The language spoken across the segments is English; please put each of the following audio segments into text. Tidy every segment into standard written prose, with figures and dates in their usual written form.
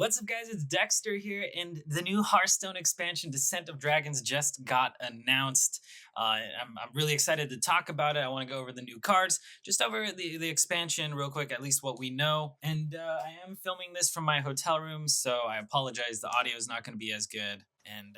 What's up, guys? It's Dekkster here, and the new Hearthstone expansion, Descent of Dragons, just got announced. I'm really excited to talk about it. I want to go over the new cards, just over the expansion real quick, at least what we know. And I am filming this from my hotel room, so I apologize. The audio is not going to be as good. And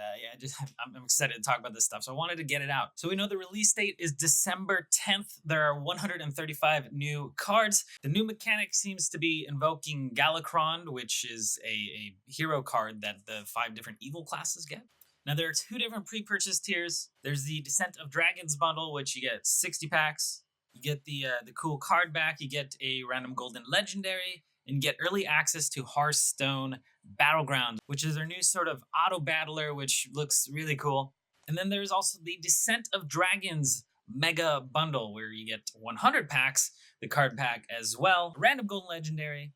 I'm excited to talk about this stuff. So I wanted to get it out. So we know the release date is December 10th. There are 135 new cards. The new mechanic seems to be invoking Galakrond, which is a hero card that the 5 different evil classes get. Now there are 2 different pre-purchase tiers. There's the Descent of Dragons bundle, which you get 60 packs. You get the cool card back. You get a random golden legendary, and get early access to Hearthstone Battleground, which is their new sort of auto battler, which looks really cool. And then there's also the Descent of Dragons mega bundle, where you get 100 packs, the card pack as well, random golden legendary,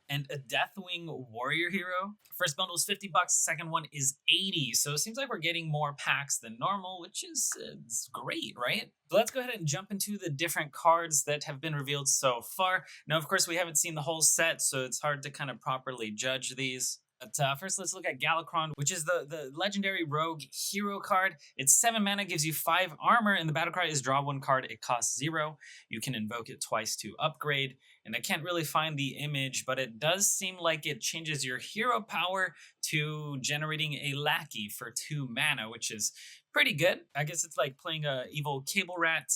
and a Deathwing warrior hero. First bundle is $50, second one is $80. So it seems like we're getting more packs than normal, which is it's great, right? So let's go ahead and jump into the different cards that have been revealed so far. Now, of course, we haven't seen the whole set, so it's hard to kind of properly judge these. But first, let's look at Galakrond, which is the legendary rogue hero card. It's 7 mana, gives you 5 armor, and the battle cry is draw 1 card. It costs 0. You can invoke it twice to upgrade. And I can't really find the image, but it does seem like it changes your hero power to generating a lackey for 2 mana, which is pretty good. I guess it's like playing a evil cable rat,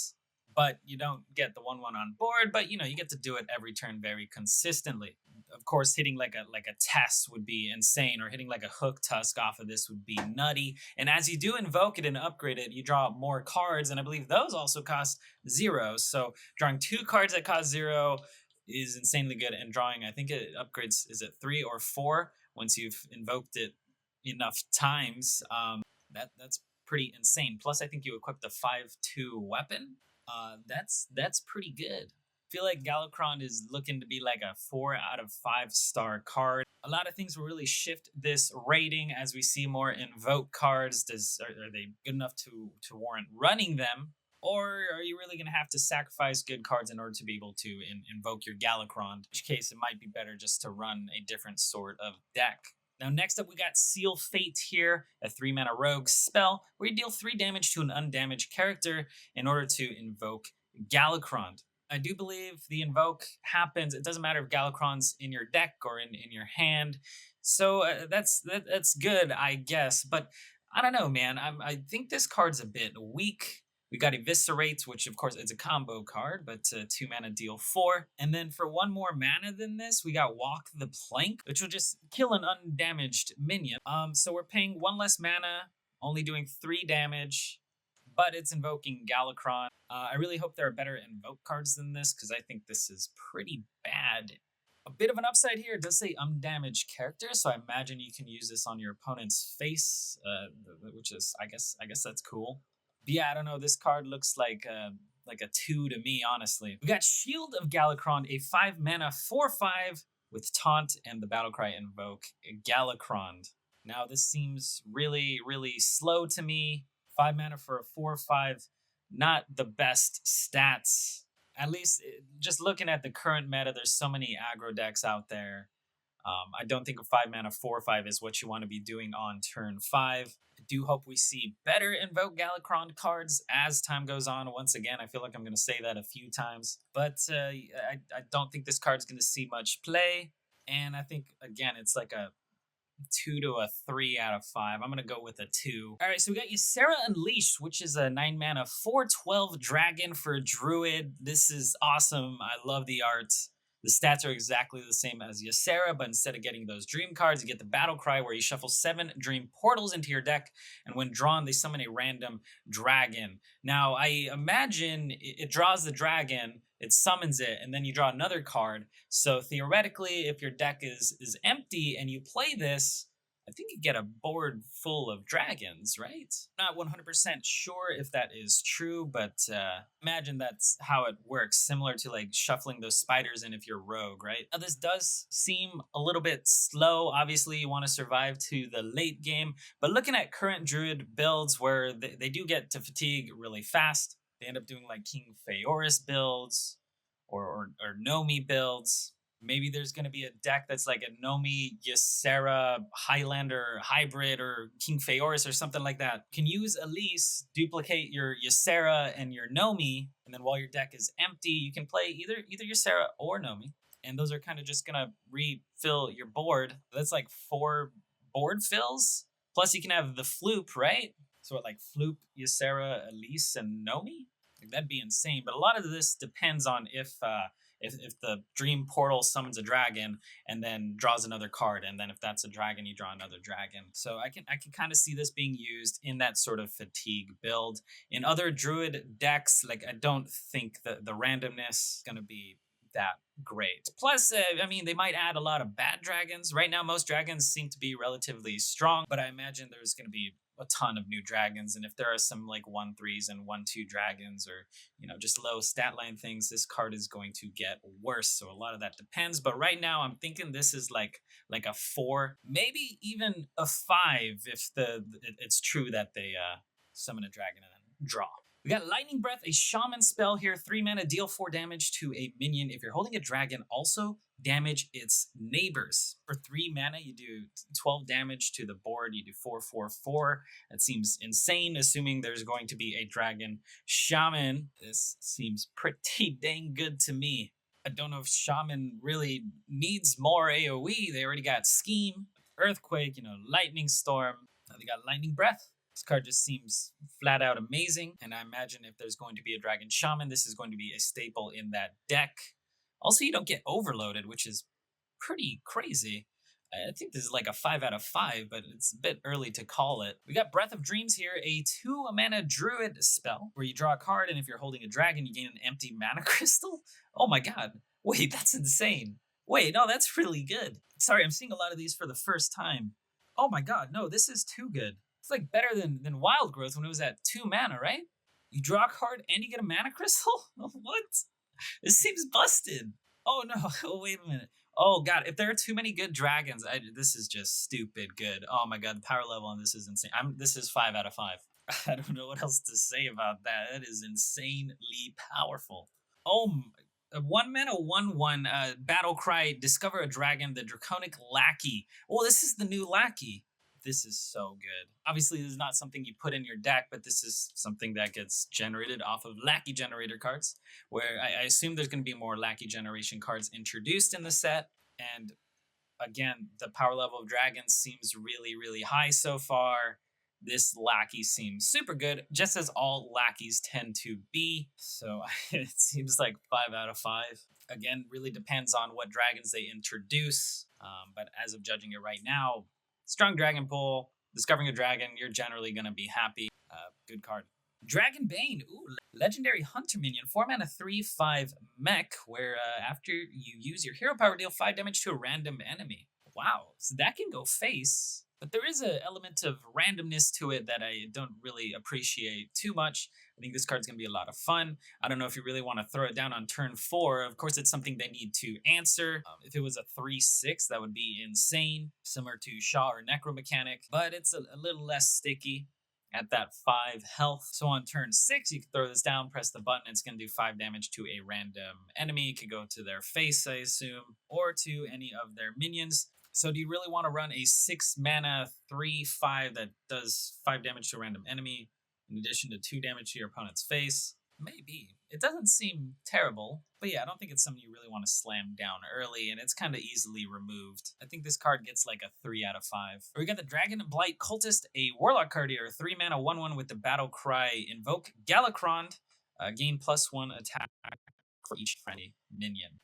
but you don't get the 1/1 on board, but you get to do it every turn very consistently. Of course, hitting like a Tess would be insane, or hitting like a Hook Tusk off of this would be nutty. And as you do invoke it and upgrade it, you draw more cards, and I believe those also cost 0. So drawing 2 cards that cost 0 is insanely good, and drawing, I think it upgrades, is it 3 or 4 once you've invoked it enough times. That's pretty insane. Plus, I think you equip the 5/2 weapon. That's pretty good. I feel like Galakrond is looking to be like a 4 out of 5 star card. A lot of things will really shift this rating as we see more invoke cards. Are they good enough to warrant running them? Or are you really going to have to sacrifice good cards in order to be able to invoke your Galakrond? In which case, it might be better just to run a different sort of deck. Now, next up, we got Seal Fate here, a 3 mana rogue spell where you deal 3 damage to an undamaged character in order to invoke Galakrond. I do believe the invoke happens. It doesn't matter if Galakrond's in your deck or in your hand. So that's good, I guess. But I don't know, man. I think this card's a bit weak. We got Eviscerate, which of course it's a combo card, but 2 mana deal 4. And then for 1 more mana than this, we got Walk the Plank, which will just kill an undamaged minion. So we're paying 1 less mana, only doing 3 damage, but it's invoking Galakrond. I really hope there are better invoke cards than this, because I think this is pretty bad. A bit of an upside here, it does say undamaged character, so I imagine you can use this on your opponent's face, which is, I guess that's cool. But yeah, I don't know, this card looks like a 2 to me, honestly. We got Shield of Galakrond, a 5 mana 4/5 with Taunt and the battlecry invoke Galakrond. Now this seems really, really slow to me. 5 mana for a 4/5, not the best stats. At least just looking at the current meta, there's so many aggro decks out there. I don't think a 5 mana 4/5 is what you want to be doing on turn 5. I do hope we see better invoke Galakrond cards as time goes on. Once again, I feel like I'm going to say that a few times, but I don't think this card's going to see much play. And I think, again, it's like a 2 to a 3 out of 5. I'm going to go with a 2. All right, so we got Ysera Unleashed, which is a 9 mana 4/12 dragon for a druid. This is awesome. I love the art. The stats are exactly the same as Ysera, but instead of getting those dream cards, you get the battle cry where you shuffle 7 dream portals into your deck, and when drawn, they summon a random dragon. Now, I imagine it draws the dragon, it summons it, and then you draw another card. So theoretically, if your deck is empty and you play this, I think you get a board full of dragons, right? Not 100% sure if that is true, but imagine that's how it works, similar to like shuffling those spiders in if you're rogue, right? Now this does seem a little bit slow. Obviously, you want to survive to the late game, but looking at current druid builds where they do get to fatigue really fast, they end up doing like King Feoris builds or Nomi builds. Maybe there's going to be a deck that's like a Nomi, Ysera, Highlander hybrid, or King Feoris or something like that. Can use Elise, duplicate your Ysera and your Nomi, and then while your deck is empty, you can play either Ysera or Nomi. And those are kind of just gonna refill your board. That's like 4 board fills. Plus you can have the Floop, right? So what, like Floop, Ysera, Elise, and Nomi? Like, that'd be insane. But a lot of this depends on if the Dream Portal summons a dragon and then draws another card, and then if that's a dragon, you draw another dragon. So I can kind of see this being used in that sort of fatigue build. In other Druid decks, like I don't think the randomness is gonna be that great. Plus, I mean, they might add a lot of bad dragons. Right now, most dragons seem to be relatively strong, but I imagine there's going to be a ton of new dragons. And if there are some like 1/3s and 1/2 dragons, or just low stat line things, this card is going to get worse. So a lot of that depends. But right now, I'm thinking this is like a 4, maybe even a 5 if it's true that they summon a dragon and then draw. We got Lightning Breath, a shaman spell here, 3 mana, deal 4 damage to a minion. If you're holding a dragon, also damage its neighbors. For 3 mana, you do 12 damage to the board. You do 4/4/4. That seems insane, assuming there's going to be a dragon shaman. This seems pretty dang good to me. I don't know if shaman really needs more AoE. They already got Scheme, Earthquake, Lightning Storm. Now they got Lightning Breath. This card just seems flat out amazing, and I imagine if there's going to be a Dragon Shaman, this is going to be a staple in that deck. Also, you don't get overloaded, which is pretty crazy. I think this is like a 5 out of 5, but it's a bit early to call it. We got Breath of Dreams here, a 2 mana Druid spell, where you draw a card, and if you're holding a dragon, you gain an empty mana crystal? Oh my god. Wait, that's insane. Wait, no, that's really good. Sorry, I'm seeing a lot of these for the first time. Oh my god, no, this is too good. It's like better than Wild Growth when it was at 2 mana, right? You draw a card and you get a mana crystal? What? This seems busted. Oh no, wait a minute. Oh god, if there are too many good dragons, this is just stupid good. Oh my god, the power level on this is insane. This is 5 out of 5. I don't know what else to say about that. That is insanely powerful. Oh, 1 mana, 1/1, Battle Cry, discover a dragon, the Draconic Lackey. Oh, this is the new Lackey. This is so good. Obviously, this is not something you put in your deck, but this is something that gets generated off of Lackey generator cards, where I assume there's going to be more Lackey generation cards introduced in the set. And again, the power level of dragons seems really, really high so far. This Lackey seems super good, just as all Lackeys tend to be. So it seems like 5 out of 5. Again, really depends on what dragons they introduce. But as of judging it right now, strong dragon pool, discovering a dragon, you're generally going to be happy. Good card. Dragon Bane, ooh, legendary hunter minion, 4 mana 3/5 mech, where after you use your hero power, deal 5 damage to a random enemy. Wow, so that can go face, but there is an element of randomness to it that I don't really appreciate too much. I think this card's going to be a lot of fun. I don't know if you really want to throw it down on turn 4. Of course, it's something they need to answer. If it was a 3/6, that would be insane, similar to Shaw or Necro Mechanic, but it's a little less sticky at that 5 health. So on turn 6, you can throw this down, press the button, it's going to do 5 damage to a random enemy. It could go to their face, I assume, or to any of their minions. So do you really want to run a 6 mana 3/5 that does 5 damage to a random enemy, in addition to 2 damage to your opponent's face? Maybe. It doesn't seem terrible, but yeah, I don't think it's something you really want to slam down early, and it's kind of easily removed. I think this card gets like a 3 out of 5. We got the Dragon Blight Cultist, a Warlock card here, 3 mana 1/1 with the Battle Cry, invoke Galakrond, gain +1 attack for each friendly minion.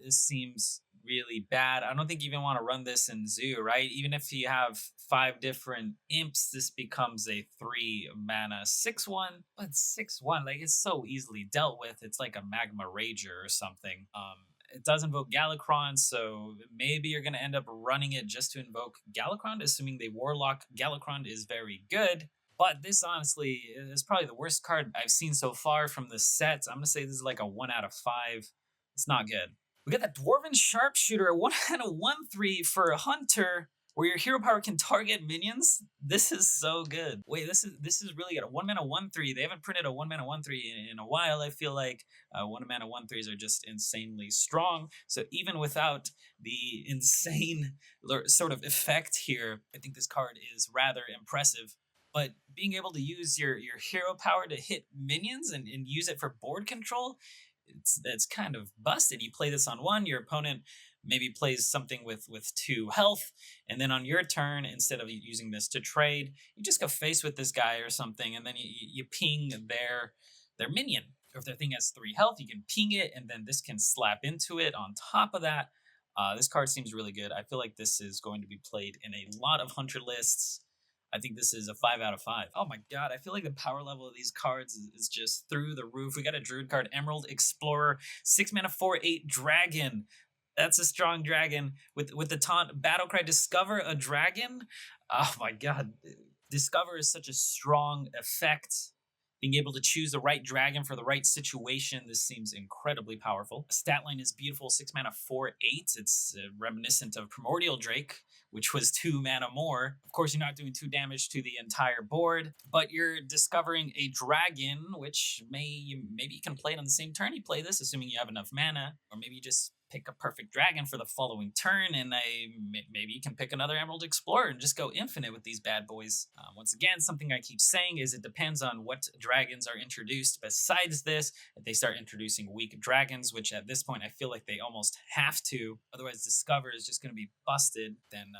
This seems really bad. I don't think you even want to run this in Zoo, right? Even if you have 5 different imps, this becomes a 3 mana 6/1. But 6/1, like, it's so easily dealt with. It's like a Magma Rager or something. It does invoke Galakrond, so maybe you're going to end up running it just to invoke Galakrond, assuming the Warlock Galakrond is very good. But this, honestly, is probably the worst card I've seen so far from the set. I'm going to say this is like a 1 out of 5. It's not good. We got that Dwarven Sharpshooter, 1 mana 1/3 for a Hunter, where where your hero power can target minions. This is so good. Wait, this is really good. A 1 mana 1/3. They haven't printed a 1 mana 1/3 in a while. I feel like 1 mana 1/3s are just insanely strong. So even without the insane sort of effect here, I think this card is rather impressive. But being able to use your hero power to hit minions and use it for board control, it's kind of busted. You play this on one, your opponent maybe plays something with 2 health, and then on your turn, instead of using this to trade, you just go face with this guy or something, and then you ping their minion. Or if their thing has 3 health, you can ping it, and then this can slap into it on top of that. This card seems really good. I feel like this is going to be played in a lot of hunter lists. I think this is a 5 out of 5. Oh my god, I feel like the power level of these cards is just through the roof. We got a Druid card, Emerald Explorer, 6 mana 4/8 dragon. That's a strong dragon with the taunt Battlecry, discover a dragon. Oh my god. Discover is such a strong effect. Being able to choose the right dragon for the right situation, this seems incredibly powerful. Stat line is beautiful, 6 mana 4/8. It's reminiscent of Primordial Drake, which was 2 mana more. Of course, you're not doing 2 damage to the entire board, but you're discovering a dragon, which maybe you can play it on the same turn you play this, assuming you have enough mana, or maybe you just pick a perfect dragon for the following turn, and maybe you can pick another Emerald Explorer and just go infinite with these bad boys. Once again, something I keep saying is it depends on what dragons are introduced. Besides this, if they start introducing weak dragons, which at this point I feel like they almost have to, otherwise Discover is just going to be busted, then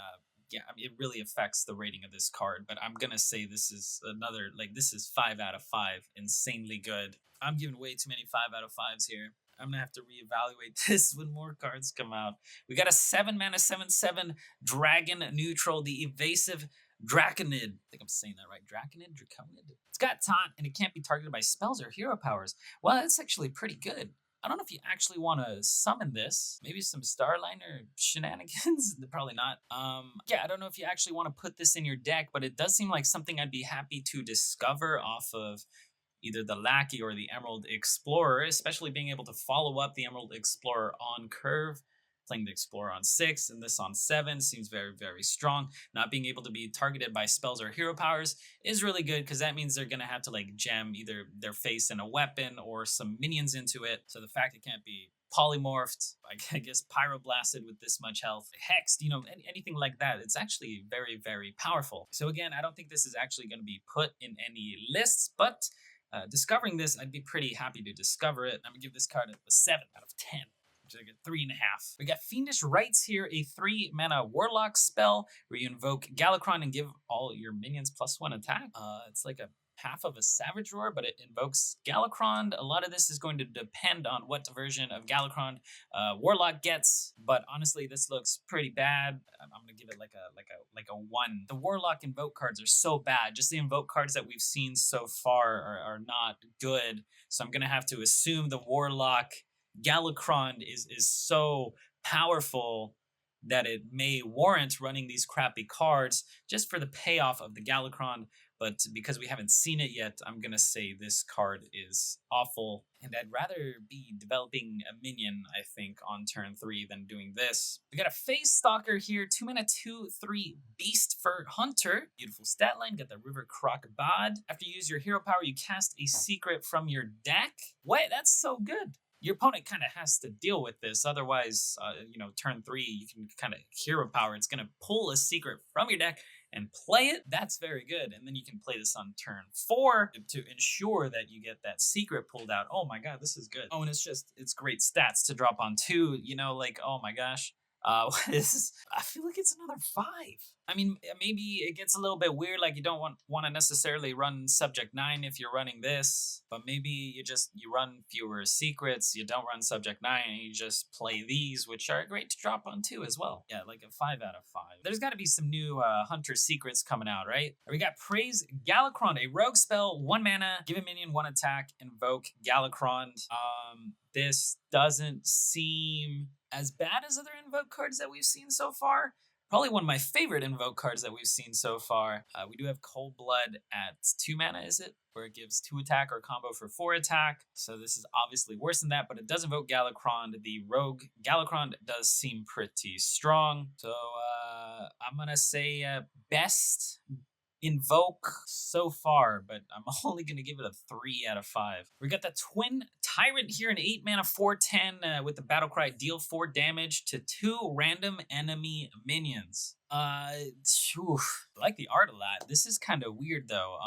yeah, I mean, it really affects the rating of this card. But I'm going to say this is another, this is 5 out of 5. Insanely good. I'm giving way too many 5 out of 5s here. I'm going to have to reevaluate this when more cards come out. We got a 7 mana 7/7 dragon neutral, the evasive Draconid. I think I'm saying that right. Draconid? Draconid? It's got taunt and it can't be targeted by spells or hero powers. Well, that's actually pretty good. I don't know if you actually want to summon this. Maybe some Starliner shenanigans? Probably not. Yeah, I don't know if you actually want to put this in your deck, but it does seem like something I'd be happy to discover off of either the Lackey or the Emerald Explorer, especially being able to follow up the Emerald Explorer on curve. Playing the Explorer on 6 and this on 7 seems very, very strong. Not being able to be targeted by spells or hero powers is really good, because that means they're going to have to gem either their face in a weapon or some minions into it. So the fact it can't be polymorphed, I guess pyroblasted with this much health, hexed, anything like that, it's actually very, very powerful. So again, I don't think this is actually going to be put in any lists, but discovering this, I'd be pretty happy to discover it. I'm going to give this card a 7 out of 10. I get 3.5. We got Fiendish Rites here, a 3 mana Warlock spell where you invoke Galakrond and give all your minions +1 attack. It's like a half of a Savage Roar, but it invokes Galakrond. A lot of this is going to depend on what version of Galakrond Warlock gets, but honestly, this looks pretty bad. I'm gonna give it like a 1. The Warlock invoke cards are so bad. Just the invoke cards that we've seen so far are not good. So I'm gonna have to assume the Warlock Galakrond is so powerful that it may warrant running these crappy cards just for the payoff of the Galakrond. But because we haven't seen it yet, I'm going to say this card is awful. And I'd rather be developing a minion, I think, on turn 3 than doing this. We got a Phase Stalker here, 2 mana 2/3 Beast for Hunter. Beautiful stat line, got the River Croc Bod. After you use your hero power, you cast a secret from your deck. Wait, that's so good. Your opponent kind of has to deal with this. Otherwise, turn 3, you can kind of hero power. It's going to pull a secret from your deck and play it. That's very good. And then you can play this on turn 4 to ensure that you get that secret pulled out. Oh my god, this is good. Oh, and it's great stats to drop on 2. Oh my gosh. I feel like it's another 5. I mean, maybe it gets a little bit weird, you don't want to necessarily run Subject 9 if you're running this, but maybe you run fewer secrets, you don't run Subject 9, and you just play these, which are great to drop on 2 as well. Yeah, like a 5 out of 5. There's got to be some new Hunter secrets coming out, right? We got Praise Galakrond, a rogue spell, 1 mana, give a minion 1 attack, invoke Galakrond. This doesn't seem as bad as other invoke cards that we've seen so far. Probably one of my favorite invoke cards that we've seen so far. We do have Cold Blood at 2 mana, is it? Where it gives 2 attack or combo for 4 attack. So this is obviously worse than that, but it does invoke Galakrond. The rogue Galakrond does seem pretty strong. So I'm gonna say best invoke so far, but I'm only gonna give it a 3 out of 5. We got the Twin Tyrant here, an 8 mana 4/10 with the battle cry, deal 4 damage to 2 random enemy minions. Phew, I like the art a lot. This is kind of weird though.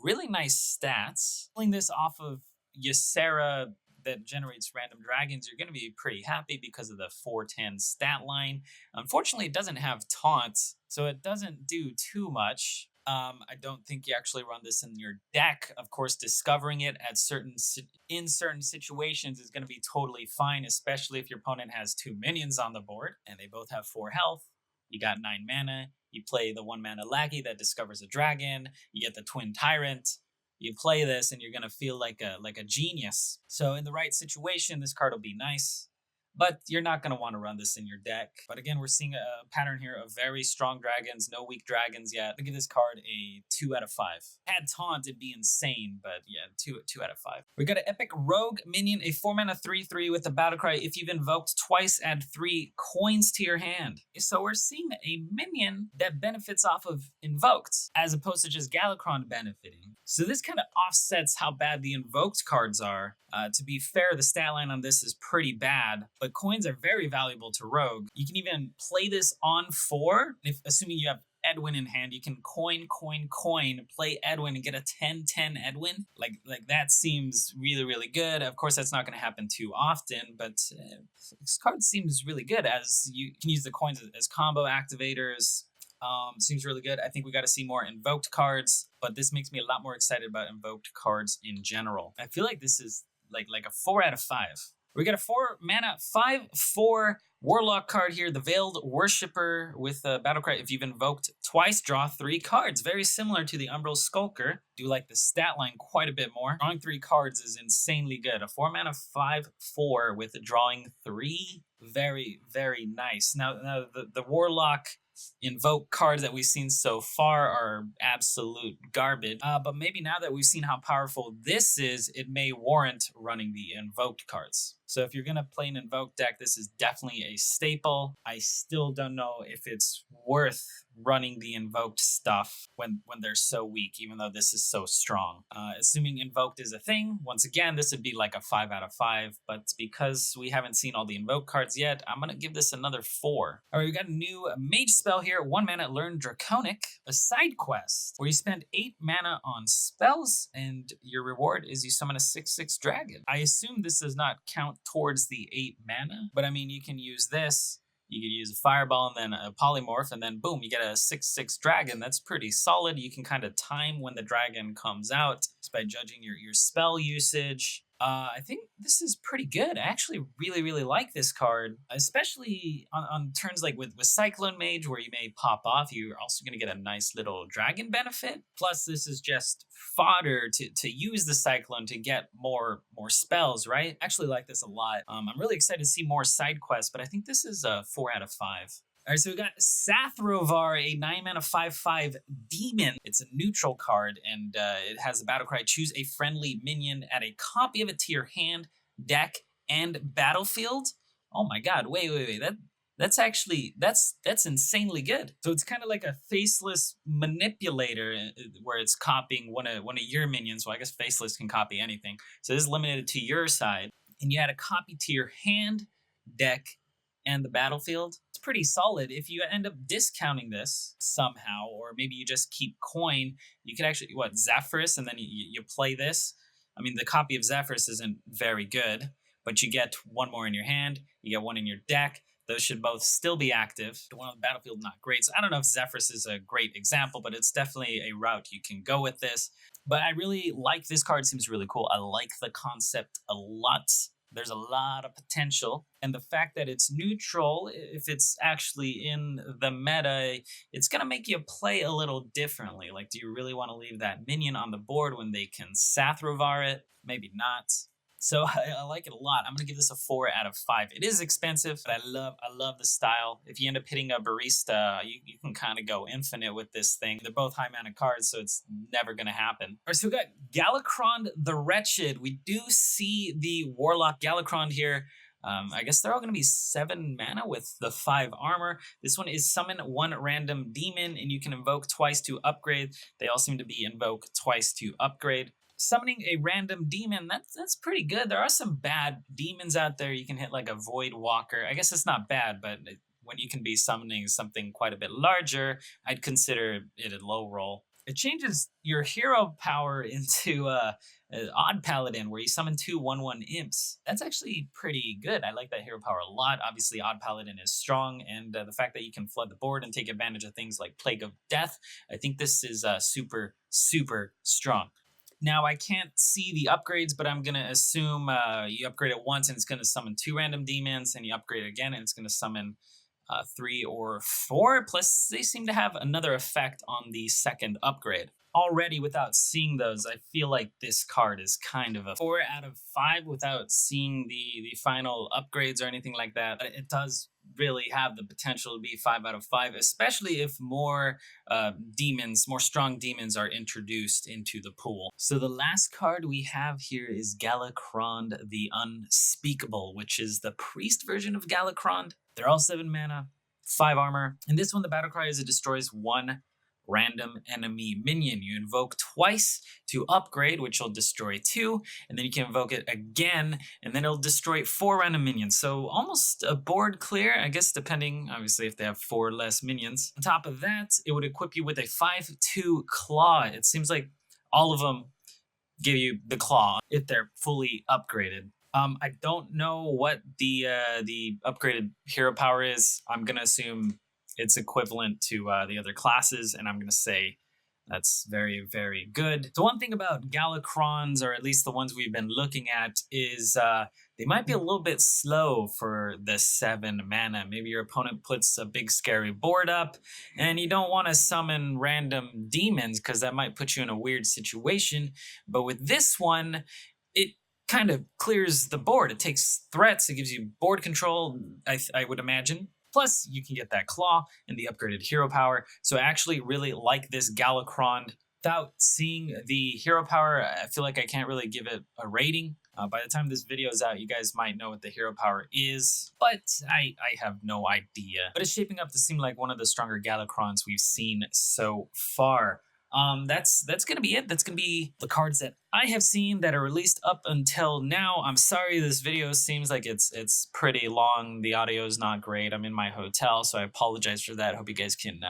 Really nice stats. Pulling this off of Ysera that generates random dragons, you're going to be pretty happy because of the 4/10 stat line. Unfortunately, it doesn't have taunt, so it doesn't do too much. I don't think you actually run this in your deck. Of course, discovering it at in certain situations is going to be totally fine, especially if your opponent has 2 minions on the board and they both have 4 health. You got 9 mana. You play the 1 mana lackey that discovers a dragon. You get the Twin Tyrant. You play this and you're gonna feel like a genius. So in the right situation, this card will be nice, but you're not gonna want to run this in your deck. But again, we're seeing a pattern here of very strong dragons, no weak dragons yet. I give this card a 2 out of 5. Had taunt, it'd be insane, but yeah, 2 out of 5. We got an epic rogue minion, a 4 mana 3/3 with the battle cry. If you've invoked twice, add 3 coins to your hand. So we're seeing a minion that benefits off of invoked, as opposed to just Galakrond benefiting. So this kind of offsets how bad the invoked cards are. To be fair, the stat line on this is pretty bad, but coins are very valuable to rogue. You can even play this on 4, assuming you have Edwin in hand. You can coin, play Edwin and get a 10/10 Edwin. Like that seems really, really good. Of course, that's not going to happen too often, but this card seems really good, as you can use the coins as combo activators. Seems really good. I think we got to see more invoked cards, but this makes me a lot more excited about invoked cards in general. I feel like this is like a 4 out of 5. We got a 4 mana 5/4 Warlock card here, the Veiled Worshipper with a battle cry. If you've invoked twice, draw 3 cards. Very similar to the Umbral Skulker. Do like the stat line quite a bit more. Drawing 3 cards is insanely good. A 4 mana 5/4 with drawing 3. Very, very nice. Now the Warlock invoke cards that we've seen so far are absolute garbage. But maybe now that we've seen how powerful this is, it may warrant running the invoked cards. So if you're going to play an invoked deck, this is definitely a staple. I still don't know if it's worth running the invoked stuff when they're so weak, even though this is so strong. Assuming invoked is a thing, once again, this would be like a 5/5, but because we haven't seen all the invoked cards yet, I'm going to give this another 4. All right, we got a new Mage spell here, 1 mana Learn Draconic, a side quest where you spend 8 mana on spells and your reward is you summon a 6/6 dragon. I assume this does not count towards the 8 mana, but I mean, you can use this. You could use a fireball and then a polymorph, and then boom, you get a 6/6 dragon. That's pretty solid. You can kind of time when the dragon comes out just by judging your spell usage. I think this is pretty good. I actually really, really like this card, especially on turns like with Cyclone Mage, where you may pop off. You're also going to get a nice little dragon benefit. Plus, this is just fodder to use the Cyclone to get more spells, right? I actually like this a lot. I'm really excited to see more side quests, but I think this is a 4/5. All right, so we got Sathrovar, a 9 mana 5/5 demon. It's a neutral card, and it has the battle cry: choose a friendly minion, add a copy of it to your hand, deck, and battlefield. Oh my god, wait. That's actually that's insanely good. So it's kind of like a faceless manipulator where it's copying one of your minions. Well, I guess faceless can copy anything. So this is limited to your side, and you add a copy to your hand, deck, and the battlefield. It's pretty solid. If you end up discounting this somehow, or maybe you just keep coin, you could actually, Zephyrus, and then you play this. I mean, the copy of Zephyrus isn't very good, but you get 1 more in your hand, you get 1 in your deck. Those should both still be active. The one on the battlefield, not great. So I don't know if Zephyrus is a great example, but it's definitely a route you can go with this. But I really like this card. It seems really cool. I like the concept a lot. There's a lot of potential, and the fact that it's neutral, if it's actually in the meta, it's going to make you play a little differently. Like, do you really want to leave that minion on the board when they can Sathrovar it? Maybe not. So I like it a lot. I'm going to give this a 4/5. It is expensive, but I love the style. If you end up hitting a barista, you can kind of go infinite with this thing. They're both high mana cards, so it's never going to happen. All right, so we got Galakrond the Wretched. We do see the Warlock Galakrond here. I guess they're all going to be 7 mana with the 5 armor. This one is summon 1 random demon, and you can invoke twice to upgrade. They all seem to be invoke twice to upgrade. Summoning a random demon, that's pretty good. There are some bad demons out there. You can hit like a Void Walker. I guess it's not bad, but when you can be summoning something quite a bit larger, I'd consider it a low roll. It changes your hero power into Odd Paladin, where you summon 2 1/1 imps. That's actually pretty good. I like that hero power a lot. Obviously, Odd Paladin is strong, and the fact that you can flood the board and take advantage of things like Plague of Death, I think this is super, super strong. Now, I can't see the upgrades, but I'm going to assume you upgrade it once and it's going to summon 2 random demons, and you upgrade it again and it's going to summon 3 or 4. Plus, they seem to have another effect on the second upgrade. Already, without seeing those, I feel like this card is kind of a 4 out of 5 without seeing the final upgrades or anything like that. But it does really have the potential to be 5 out of 5, especially if more more strong demons are introduced into the pool. So the last card we have here is Galakrond the Unspeakable, which is the priest version of Galakrond. They're all 7 mana, 5 armor. And this one, the battle cry is it destroys 1 random enemy minion. You invoke twice to upgrade, which will destroy 2, and then you can invoke it again, and then it'll destroy 4 random minions. So almost a board clear, I guess, depending, obviously, if they have 4 less minions. On top of that, it would equip you with a 5/2 claw. It seems like all of them give you the claw if they're fully upgraded. I don't know what the upgraded hero power is. I'm gonna assume it's equivalent to the other classes, and I'm going to say that's very, very good. So one thing about Galakronds, or at least the ones we've been looking at, is they might be a little bit slow for the 7 mana. Maybe your opponent puts a big scary board up, and you don't want to summon random demons because that might put you in a weird situation. But with this one, it kind of clears the board. It takes threats. It gives you board control, I would imagine. Plus, you can get that claw and the upgraded hero power. So I actually really like this Galakrond. Without seeing the hero power, I feel like I can't really give it a rating. By the time this video is out, you guys might know what the hero power is, but I have no idea. But it's shaping up to seem like one of the stronger Galakronds we've seen so far. That's gonna be it. That's gonna be the cards that I have seen that are released up until now. I'm sorry this video seems like it's pretty long. The audio is not great. I'm in my hotel, so I apologize for that. Hope you guys can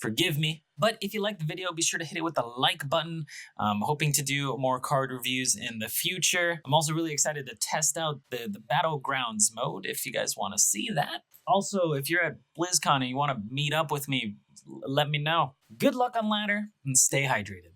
forgive me. But if you liked the video, be sure to hit it with the like button. I'm hoping to do more card reviews in the future. I'm also really excited to test out the Battlegrounds mode if you guys want to see that. Also, if you're at BlizzCon and you want to meet up with me, let me know. Good luck on ladder and stay hydrated.